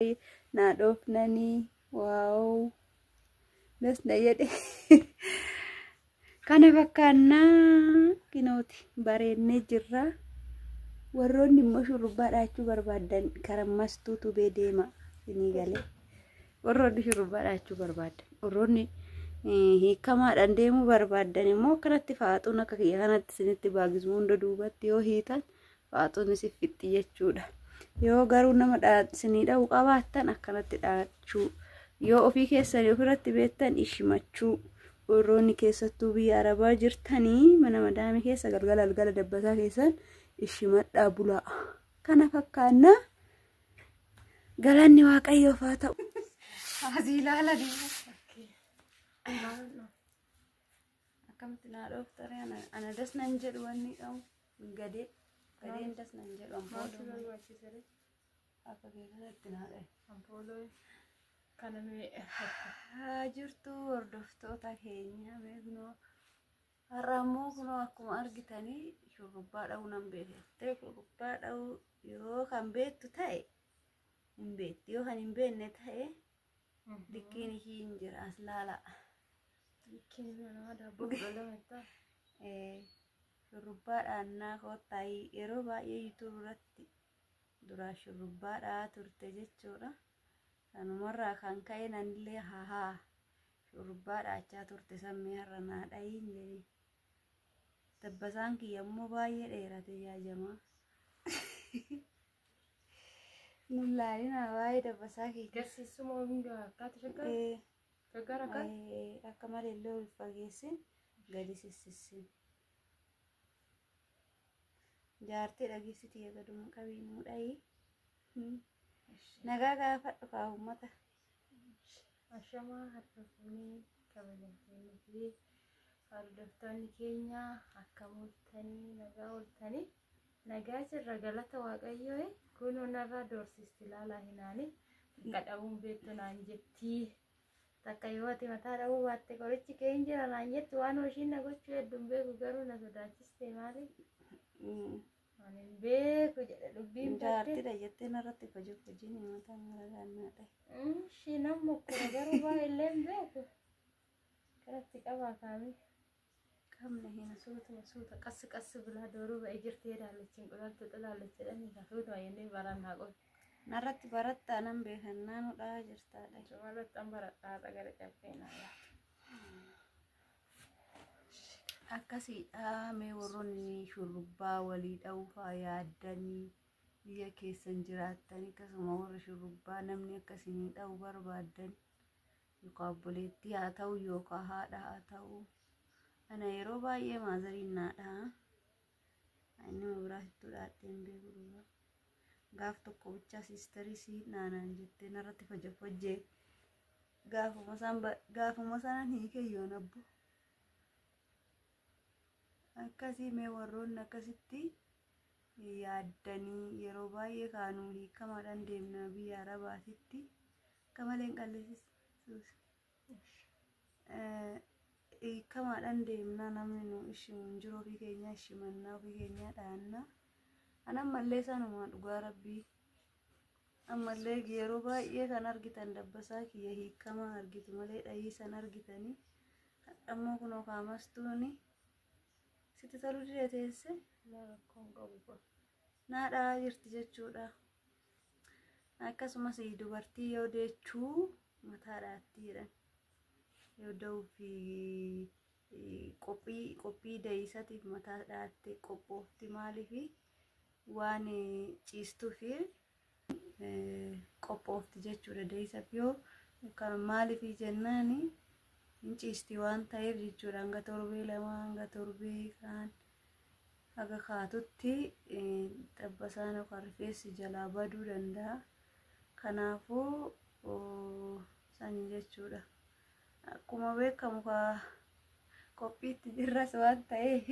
Naadoof nani wow das na yede kana fakkaannaa kinooti bareennee jirra warroonni immoo shurrubbaa dhaachuu barbaadan karammastuutu beedeema sinii galee warroonni shurrubbaa dhaachuu barbaadan warroonni hiikamaadhaan deemuu barbaadan immoo kanatti faaxuun akka kiyya kanatti sinitti baagismu hunda duubatti yoo hiitan faaxuun isif fixxi jechuudha. Yoo garuu nama sinii dha'uu qabaattan akkanatti dhaachuu yoo ofii keessanii ofirratti beektan ishimachuu warroonni keessattuu biyya Arabaa jirtanii mana madaamii keessa galgala dabbasaa keessan ishimadhaa bulaa kana fakkaanna galanni waaqayyoof haa ta'u. Asii ilaala deema. Akkamitti naa dhooftaree ana das nan jedhu wanni ta'u gadeen das nan jedhu ampooloo akka keessatti naa dhahe ampooloo kana mee jirtu hordoftoota keenya beeknoo har'ammoo kunoo akkuma argitanii shurrubbaa dha'uu nan beekte shurrubbaa dha'uu yoo kan beektu ta'e hin beekti yoo kan hin beekne ta'e dikkiin ishii hin jira as laala dikkiin nama daabboo godhametta shurrubbaadhaan naa koottaayii yeroo baay'ee YouTube irratti duraa shurrubbaadhaa turte jechuudha. Kanumarraa kan ka'e nanillee haa shurrubbaa dhaachaa turte sammee har'a naa dha'iin jedhee dabbasaan kiyya immoo baay'ee dheerate yaajamaa nullaalina baay'ee dabbasaa kiyya garsiisuma hunda akkaata shaggaara kan akka malee illee ol fageessin gadi sississin jaartii dhageessiti eegaduma qabiinuu dha'ii nagaa gaafadhu kaa uummata ashamaa hordofanii kabajamtoonni fi hordoftoonni keenya akkam ooltanii nagaa ooltanii nagaa jirra galata waaqayyoo kun onarraa doorsisti ilaalaa hinaani qadhabuun beektu naan jettii takka yoo ati mataa dha'uu baatte qorichi kee hin jira naan jetti waan hooshiin na gochuu hedduun beeku garuu na sodaachiste maali anin beeku jedhe dubbiin jaartidha jettee narratti hojiin mataa maragaan dhahe ishii namni akkuma garuu baay'illee hin beeku kanatti qabaa kaami kamna hina suuta qassi bilaa dooruu ba'e jirti jedhaalechiin qolaltu xilaalech jedhanii suuta yennee baraan haa qotu narratti barattaa nan beekannaa nu dhahaa jirtaadha sumarratti an baradhaa xagara caffeenaa akkasiidha mee warroonni shurrubbaa walii dha'uufaa yaaddanii biyya keessan jiraattan akkasuma warra shurrubbaa namni akkasii dha'uu barbaadan yookaan obboleettii haa ta'u yookaan haadha haa ta'u ana yeroo baay'ee maazariin naadha inni mabiraattuu dhaadheen beeku gaaf tokko bichaa siistarii si naanaan jettee narratti fajjee gaafuma sanaan hiikayyoon abbu akkasii mee warroonni akkasitti yaaddanii yeroo baay'ee kaanuu hiikamaadhaan deemna biyya Arabaatitti akka malee hin qalleessis hiikamaadhaan deemna namni nu ishimu hin jiru ofii keenya ishimannaa ofii keenya dhaannaa anammallee sanumaa dhugaa rabbii ammallee yeroo baay'ee kan argitan dabbasaa kiyya hiikamaa argitu malee dhayii san argitanii ammoo kunoo kaamastuuni sitti toluu dideteesse rakkoon qabu naadhaa jirti jechuudha. Akkasumas dubartii yoo deechuu mataadhaatti jedhan yoo da'uu fi qophii da'iisatiif mataadhaatti qophoofti maaliifi waan ciistuu fi qophoofti jechuudha da'iisaaf yoo kan maaliifi jennaani hin ciisti waan ta'eef jechuudha hanga torbee lama hanga torbee kaan haga kaatutti dabbasaan yookaan rifeensi jalaa baduu danda'a. Kanaafuu sanii jechuudha akkuma beekamu qophiitti jirras waan ta'eef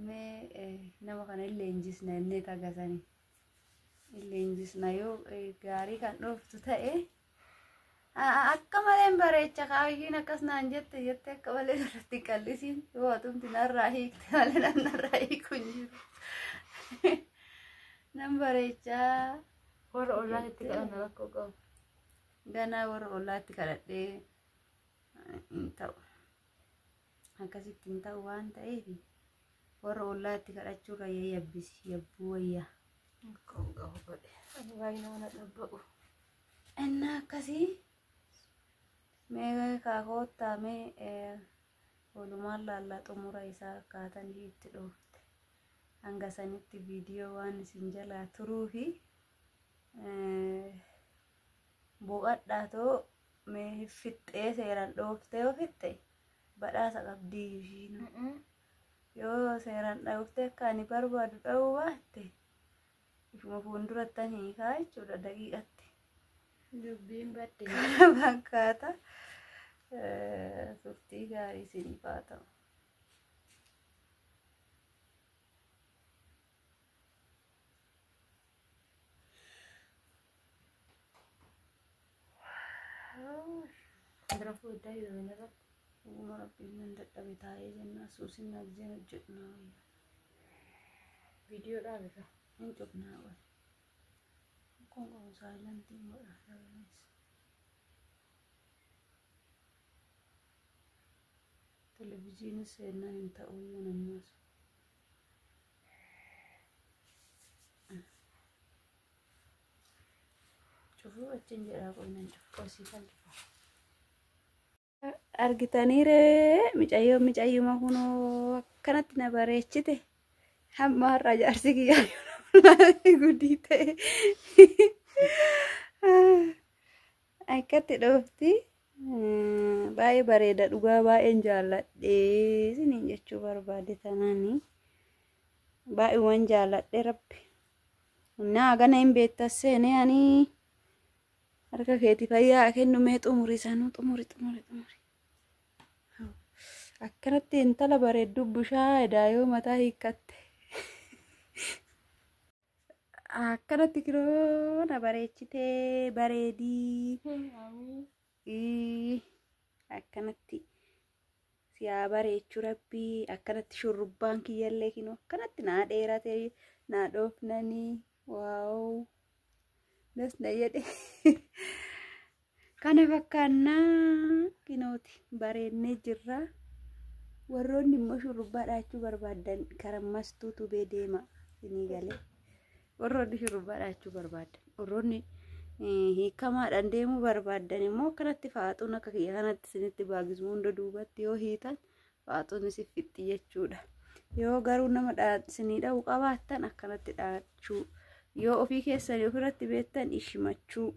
mee nama kana illee injisna innee tagasanii illee injisna yoo gaarii kan dhooftu ta'e akka malee bareecha kaayyiin akkas naan jette akka malee irratti qallisiin yoo atumti narraa hiikte malee narraa hiikuu hin jiru nan bareechaa warra ollaatti kadhana rakkoo qabu. Ganaa warra ollaatti kadhadhee hin ta'u. Akkasitti hin ta'u waan ta'eef warra ollaatti kadhachuurra yabbisi yabbuu wayyaa. Akkam qabu godhe. Ani baay'ina mana dhabba'u. Inni akkasii mee kaakottaa mee walumaan laallaa xumura isaa akkaataan itti dhoofte hanga sanitti viidiyoo waan isin jalaa turuu fi boqadhaatoo mee fixxee seeraan dhooftee yoo fixxe badhaasa qabdii ishiin yoo seeraan dhooftee akka ani barbaadu dha'uu baatte ifuma fuulduratti hiikaa jechuudha daqiiqatti. Dubbiin badde. Kana fakkaata turtii gaarii isiniif haa ta'u. Rafuu iddaa hidhameen irratti. Uuma rabbiin nan dadhabe taa'ee jennaa suusin nagzeen hojjedhunaa wayyaa. Viidiyoo dhaabirra. Hin cufnaa wal. Kun saayilantiin godhaa dabalees. Televizyiinis seennaan hin ta'u iyyuu nammas. Cufuu achiin jedhaa qoynan cufu qosii kan cufa. Argitaniiree micayyuma kunoo akkanatti na bareechite hamma har'a jaarsi kiyyaa guddii ta'e akkatti dhoofti baay'ee bareeda dhugaa baay'een jaalladhe isiniin jechuu barbaade tanaani baay'eewwan jaalladhe rabbi naa gana hin beektasseenee ani harka keetii fayyaa kennumee xumurii sanuu xumuri. Akkanatti intala bareedduu bushaa edaayoo mataa hiikkatte. Akkanatti kiroo na bareechitee bareedii. Akkanatti siyaa bareechuu rabbii akkanatti shurrubbaan kiyyallee kinoo akkanatti naa dheeratee naa dhoofnanii waaw. Dasna jedhe kana fakkaannaa kinooti bareednee jirra. Warroonni immoo shurrubbaa dhaachuu barbaadan karammastuu tubee deema isinii galee. Warroonni shurrubbaa dhaachuu barbaadan warroonni hiikamaadhaan deemuu barbaadan immoo akkanatti faaxuun akka kiyya kanatti isinitti baagismu hunda duubatti yoo hiitan faaxuun isif fixxi jechuudha. Yoo garuu nama isinii dha'uu qabaattan akkanatti dhaachuu. Yoo ofii keessanii ofirratti beektan ishimachuu.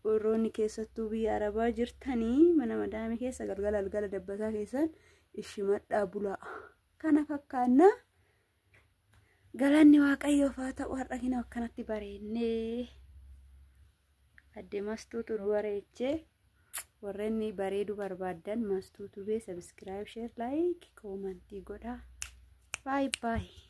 Warroonni keessattuu biyya Arabaa jirtanii mana madaamii keessa galgala dabbasaa keessan ishimadhaa bulaa. Kana fakkaannaa galanni waaqayyoof haa ta'u har'a kina akkanatti bareennee adde mastuu turu bareechee warreen bareedu barbaadan mastuu tubee subscribe share like comment godhaa. Bye bye.